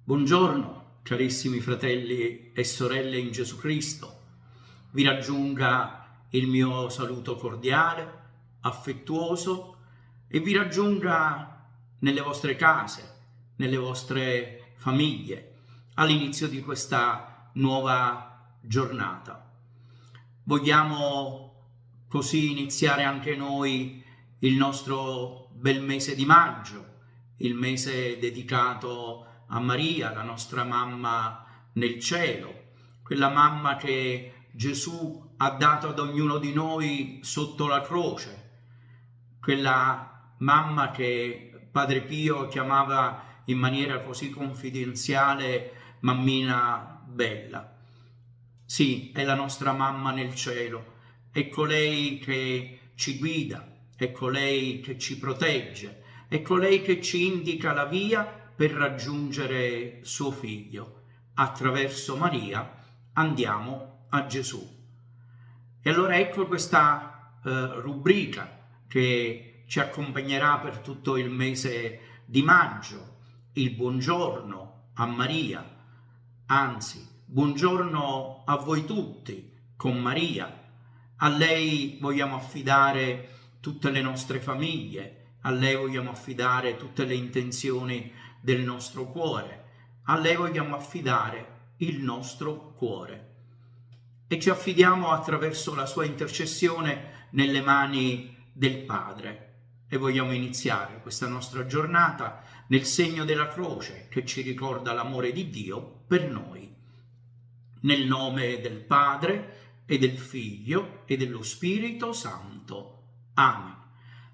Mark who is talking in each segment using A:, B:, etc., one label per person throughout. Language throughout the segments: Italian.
A: Buongiorno, carissimi fratelli e sorelle in Gesù Cristo. Vi raggiunga il mio saluto cordiale, affettuoso e vi raggiunga nelle vostre case, nelle vostre famiglie, all'inizio di questa nuova giornata. Vogliamo così iniziare anche noi il nostro bel mese di maggio, il mese dedicato a Maria, la nostra mamma nel cielo, quella mamma che Gesù ha dato ad ognuno di noi sotto la croce, quella mamma che Padre Pio chiamava in maniera così confidenziale mammina bella. Sì, è la nostra mamma nel cielo, è colei che ci guida, è colei che ci protegge, è colei che ci indica la via per raggiungere suo figlio. Attraverso Maria andiamo a Gesù. E allora ecco questa rubrica che ci accompagnerà per tutto il mese di maggio, il buongiorno a Maria, anzi, buongiorno a voi tutti con Maria. A lei vogliamo affidare tutte le nostre famiglie, a lei vogliamo affidare tutte le intenzioni del nostro cuore, a lei vogliamo affidare il nostro cuore e ci affidiamo attraverso la sua intercessione nelle mani del Padre e vogliamo iniziare questa nostra giornata nel segno della croce che ci ricorda l'amore di Dio per noi. Nel nome del Padre e del Figlio e dello Spirito Santo. Amen.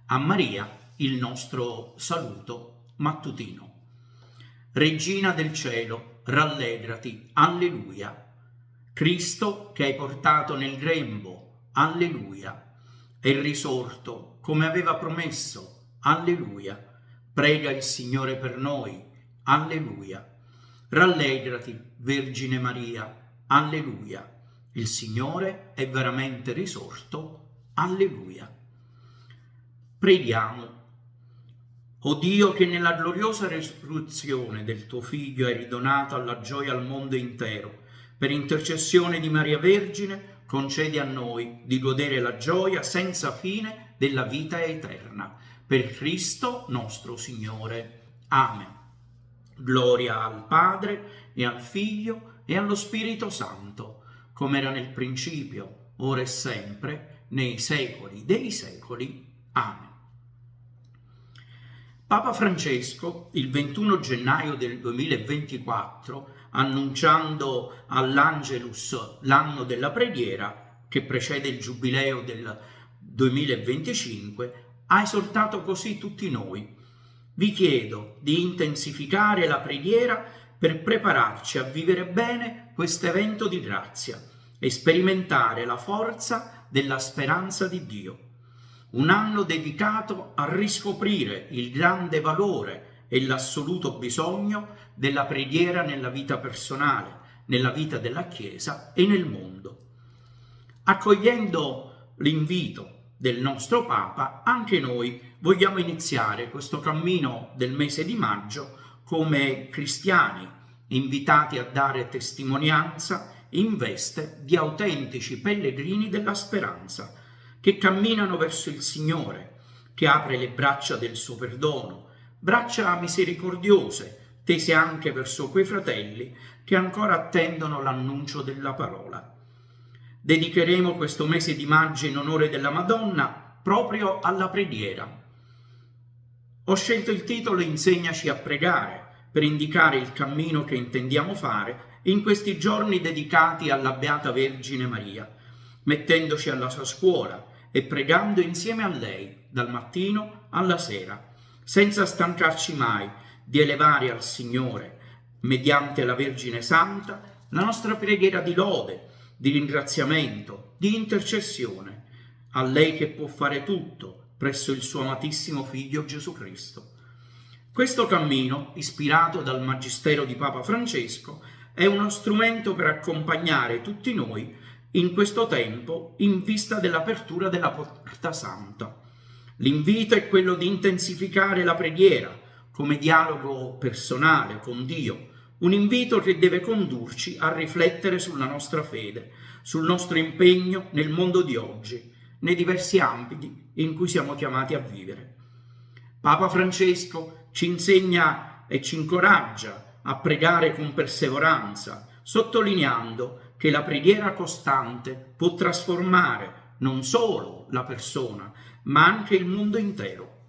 A: A Maria il nostro saluto mattutino. Regina del cielo, rallegrati, alleluia. Cristo che hai portato nel grembo, alleluia. È risorto come aveva promesso, alleluia. Prega il Signore per noi, alleluia. Rallegrati, Vergine Maria, alleluia. Il Signore è veramente risorto, alleluia. Preghiamo. O Dio, che nella gloriosa resurrezione del tuo Figlio hai ridonato alla gioia al mondo intero, per intercessione di Maria Vergine, concedi a noi di godere la gioia senza fine della vita eterna. Per Cristo nostro Signore. Amen. Gloria al Padre e al Figlio e allo Spirito Santo, come era nel principio, ora e sempre, nei secoli dei secoli. Amen. Papa Francesco, il 21 gennaio del 2024, annunciando all'Angelus l'anno della preghiera, che precede il giubileo del 2025, ha esortato così tutti noi. Vi chiedo di intensificare la preghiera per prepararci a vivere bene questo evento di grazia e sperimentare la forza della speranza di Dio. Un anno dedicato a riscoprire il grande valore e l'assoluto bisogno della preghiera nella vita personale, nella vita della Chiesa e nel mondo. Accogliendo l'invito del nostro Papa, anche noi vogliamo iniziare questo cammino del mese di maggio come cristiani, invitati a dare testimonianza in veste di autentici pellegrini della speranza, che camminano verso il Signore, che apre le braccia del suo perdono, braccia misericordiose, tese anche verso quei fratelli che ancora attendono l'annuncio della parola. Dedicheremo questo mese di maggio in onore della Madonna proprio alla preghiera. Ho scelto il titolo Insegnaci a pregare per indicare il cammino che intendiamo fare in questi giorni dedicati alla Beata Vergine Maria, mettendoci alla sua scuola e pregando insieme a lei dal mattino alla sera, senza stancarci mai di elevare al Signore, mediante la Vergine Santa, la nostra preghiera di lode, di ringraziamento, di intercessione, a lei che può fare tutto presso il suo amatissimo Figlio Gesù Cristo. Questo cammino, ispirato dal Magistero di Papa Francesco, è uno strumento per accompagnare tutti noi in questo tempo in vista dell'apertura della Porta Santa. L'invito è quello di intensificare la preghiera come dialogo personale con Dio, un invito che deve condurci a riflettere sulla nostra fede, sul nostro impegno nel mondo di oggi, nei diversi ambiti in cui siamo chiamati a vivere. Papa Francesco ci insegna e ci incoraggia a pregare con perseveranza, sottolineando che la preghiera costante può trasformare non solo la persona, ma anche il mondo intero.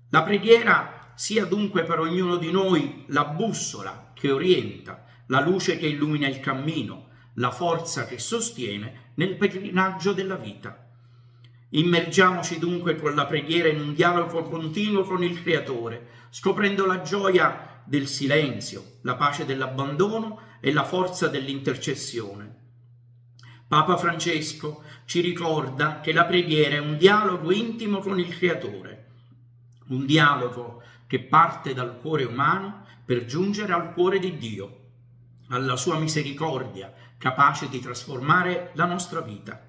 A: La preghiera sia dunque per ognuno di noi la bussola che orienta, la luce che illumina il cammino, la forza che sostiene nel pellegrinaggio della vita. Immergiamoci dunque con la preghiera in un dialogo continuo con il Creatore, scoprendo la gioia del silenzio, la pace dell'abbandono e la forza dell'intercessione. Papa Francesco ci ricorda che la preghiera è un dialogo intimo con il Creatore, un dialogo che parte dal cuore umano per giungere al cuore di Dio, alla sua misericordia, capace di trasformare la nostra vita.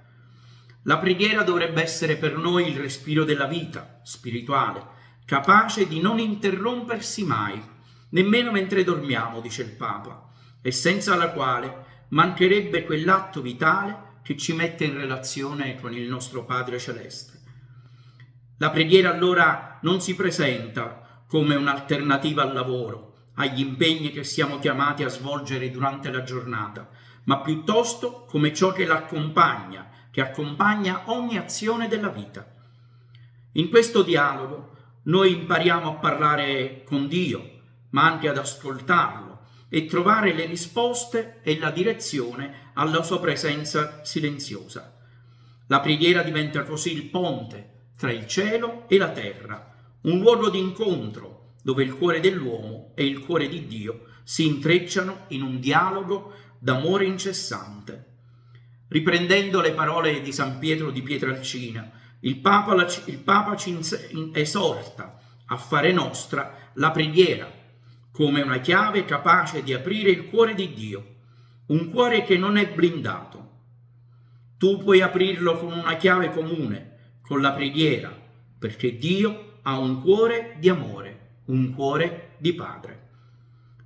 A: La preghiera dovrebbe essere per noi il respiro della vita spirituale, capace di non interrompersi mai, nemmeno mentre dormiamo, dice il Papa, e senza la quale mancherebbe quell'atto vitale che ci mette in relazione con il nostro Padre Celeste. La preghiera allora non si presenta come un'alternativa al lavoro, agli impegni che siamo chiamati a svolgere durante la giornata, ma piuttosto come ciò che l'accompagna, che accompagna ogni azione della vita. In questo dialogo noi impariamo a parlare con Dio, ma anche ad ascoltarlo e trovare le risposte e la direzione alla sua presenza silenziosa. La preghiera diventa così il ponte tra il cielo e la terra, un luogo di incontro dove il cuore dell'uomo e il cuore di Dio si intrecciano in un dialogo d'amore incessante. Riprendendo le parole di San Pietro di Pietrelcina, il Papa ci esorta a fare nostra la preghiera come una chiave capace di aprire il cuore di Dio, un cuore che non è blindato. Tu puoi aprirlo con una chiave comune, con la preghiera, perché Dio ha un cuore di amore, un cuore di Padre.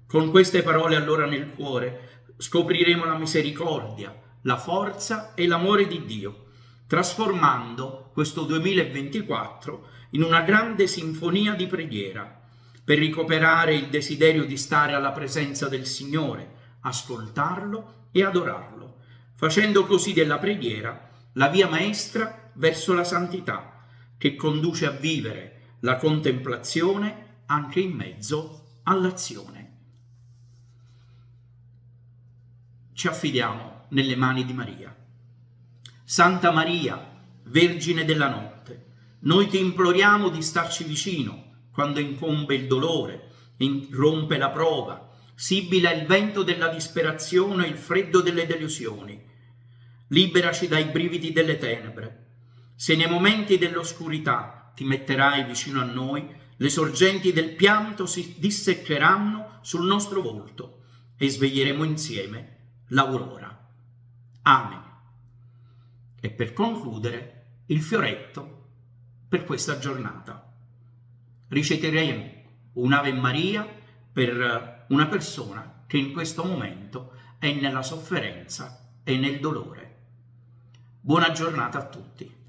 A: Con queste parole allora nel cuore scopriremo la misericordia, la forza e l'amore di Dio, trasformando questo 2024 in una grande sinfonia di preghiera, per recuperare il desiderio di stare alla presenza del Signore, ascoltarlo e adorarlo, facendo così della preghiera la via maestra verso la santità, che conduce a vivere la contemplazione anche in mezzo all'azione. Ci affidiamo nelle mani di Maria. Santa Maria, Vergine della notte, noi ti imploriamo di starci vicino quando incombe il dolore, irrompe la prova, sibila il vento della disperazione e il freddo delle delusioni. Liberaci dai brividi delle tenebre. Se nei momenti dell'oscurità ti metterai vicino a noi, le sorgenti del pianto si disseccheranno sul nostro volto e sveglieremo insieme l'aurora. Amen. E per concludere, il fioretto per questa giornata. Riciteremo un'Ave Maria per una persona che in questo momento è nella sofferenza e nel dolore. Buona giornata a tutti.